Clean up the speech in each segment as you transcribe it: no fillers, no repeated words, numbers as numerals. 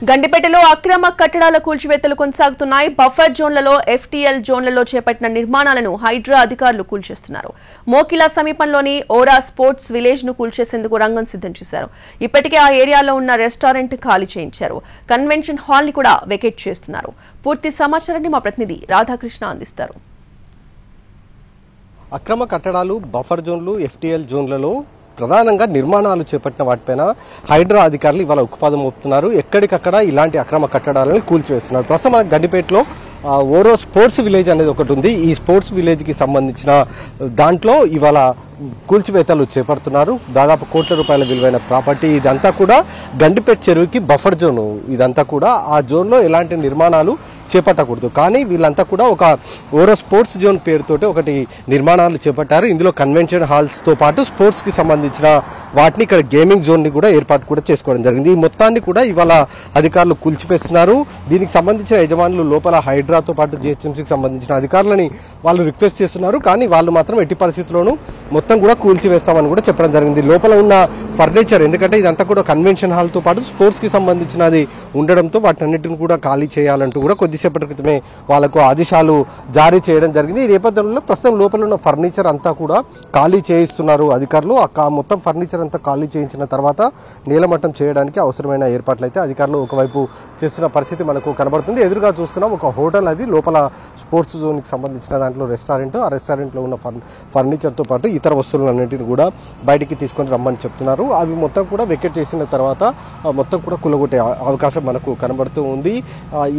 గండిపేటలో అక్రమ కట్టడాల కూల్చివేతలు కొనసాగుతున్నాయి. బఫర్ జోన్లలో ఎఫ్టీఎల్ జోన్లలో చేపట్టిన నిర్మాణాలను హైడ్రా అధికారులు కూల్చేస్తున్నారు. మోకిలా సమీపంలోని ఓరా స్పోర్ట్స్ విలేజ్ ను కూల్చేసేందుకు రంగం సిద్ధం చేశారు. ఇప్పటికే ఆ ఏరియాలో ఉన్న రెస్టారెంట్ ఖాళీ చేయించారు. కన్వెన్షన్ హాల్ ని కూడా వెకేట్ చేస్తున్నారు. పూర్తి సమాచారాన్ని మా ప్రతినిధి రాధాకృష్ణ అందిస్తారు. అక్రమ కట్టడాలు, బఫర్ జోన్లు, ఎఫ్టీఎల్ జోన్లలో ప్రధానంగా నిర్మాణాలు చేపట్టిన వాటిపైన హైడ్రా అధికారులు ఇవాళ ఉక్కుపాదం మోపుతున్నారు. ఎక్కడికక్కడ ఇలాంటి అక్రమ కట్టడాలను కూల్చివేస్తున్నారు. ప్రస్తుతం గండిపేటలో ఓరో స్పోర్ట్స్ విలేజ్ అనేది ఒకటి ఉంది. ఈ స్పోర్ట్స్ విలేజ్ కి సంబంధించిన దాంట్లో ఇవాళ కూల్చివేతలు చేపడుతున్నారు. దాదాపు కోట్ల రూపాయల విలువైన ప్రాపర్టీ. ఇదంతా కూడా గండిపేట చెరువుకి బఫర్ జోన్. ఇదంతా కూడా ఆ జోన్లో ఎలాంటి నిర్మాణాలు చేపట్టకూడదు. కానీ వీళ్ళంతా కూడా ఒక ఓరో స్పోర్ట్స్ జోన్ పేరుతోటి ఒకటి నిర్మాణాలు చేపట్టారు. ఇందులో కన్వెన్షన్ హాల్స్ తో పాటు స్పోర్ట్స్ కి సంబంధించిన వాటిని ఇక్కడ గేమింగ్ జోన్ ని కూడా ఏర్పాటు కూడా చేసుకోవడం జరిగింది. ఈ మొత్తాన్ని కూడా ఇవాళ అధికారులు కూల్చివేస్తున్నారు. దీనికి సంబంధించిన యజమానులు లోపల హైడ్రాతో పాటు జిహెచ్ఎంసీకి సంబంధించిన అధికారులని వాళ్ళు రిక్వెస్ట్ చేస్తున్నారు. కానీ వాళ్ళు మాత్రం ఎట్టి పరిస్థితుల్లోనూ మొత్తం కూడా కూల్చివేస్తామని కూడా చెప్పడం జరిగింది. లోపల ఉన్న ఫర్నిచర్, ఎందుకంటే ఇదంతా కూడా కన్వెన్షన్ హాల్ తో పాటు స్పోర్ట్స్ కి సంబంధించినది ఉండడంతో వాటన్నిటిని కూడా ఖాళీ చేయాలంటూ కూడా కొద్దిసేపటి క్రితమే వాళ్ళకు ఆదేశాలు జారీ చేయడం జరిగింది. ఈ నేపథ్యంలో ప్రస్తుతం లోపల ఉన్న ఫర్నిచర్ అంతా కూడా ఖాళీ చేయిస్తున్నారు అధికారులు. మొత్తం ఫర్నిచర్ అంతా ఖాళీ చేయించిన తర్వాత నీలమట్టం చేయడానికి అవసరమైన ఏర్పాట్లు అయితే అధికారులు ఒకవైపు చేస్తున్న పరిస్థితి మనకు కనబడుతుంది. ఎదురుగా చూస్తున్నాం ఒక హోటల్, అది లోపల స్పోర్ట్స్ జోన్ కి సంబంధించిన దాంట్లో రెస్టారెంట్. ఆ రెస్టారెంట్ లో ఉన్న ఫర్నిచర్ తో పాటు ఇతర వస్తువులన్నింటినీ కూడా బయటికి తీసుకొని రమ్మని చెప్తున్నారు. అవి మొత్తం కూడా వెకెట్ చేసిన తర్వాత మొత్తం కూడా కులగొట్టే అవకాశం మనకు కనబడుతూ ఉంది.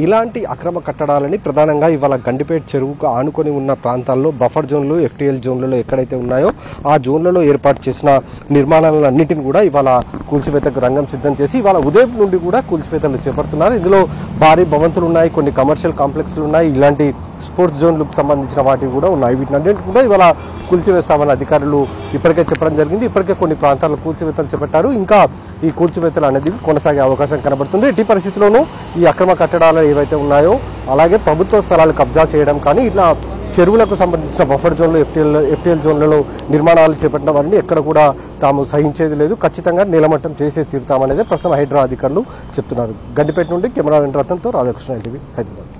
ఇలాంటి అక్రమ కట్టడాలని ప్రధానంగా ఇవాళ గండిపేట చెరువుకు ఆనుకొని ఉన్న ప్రాంతాల్లో బఫర్ జోన్లు, ఎఫ్టీఎల్ జోన్లలో ఎక్కడైతే ఉన్నాయో ఆ జోన్లలో ఏర్పాటు చేసిన నిర్మాణాలన్నింటినీ కూడా ఇవాళ కూల్చివేతకు రంగం సిద్ధం చేసి ఇవాళ ఉదయం నుండి కూడా కూల్చివేతలు చేపడుతున్నారు. ఇందులో భారీ భవంతులు ఉన్నాయి, కొన్ని కమర్షియల్ కాంప్లెక్స్లు ఉన్నాయి, ఇలాంటి స్పోర్ట్స్ జోన్లకు సంబంధించిన వాటివి కూడా ఉన్నాయి. వీటినన్నింటినీ కూడా ఇవాళ కూల్చివేస్తామని అధికారులు ఇప్పటికే చెప్పడం జరిగింది. ఇప్పటికే కొన్ని ప్రాంతాల్లో కూల్చివేతలు చేపట్టారు. ఇంకా ఈ కూల్చివేతలు అనేది కొనసాగే అవకాశం కనబడుతుంది. ఎట్టి పరిస్థితుల్లోనూ ఈ అక్రమ కట్టడాలు ఏవైతే ఉన్నాయో, అలాగే ప్రభుత్వ స్థలాలు కబ్జా చేయడం కానీ ఇట్లా చెరువులకు సంబంధించిన బఫర్ జోన్లు, ఎఫ్టీఎల్ జోన్లలో నిర్మాణాలు చేపట్టిన వారిని ఎక్కడ కూడా తాము సహించేది లేదు, ఖచ్చితంగా నీలమట్టం చేసే తీరుతామనేది ప్రస్తుతం హైడ్రా అధికారులు చెప్తున్నారు. గండిపేట నుండి కెమెరా రతన్తో రాధాకృష్ణ, ఎన్టీవీ, హైదరాబాద్.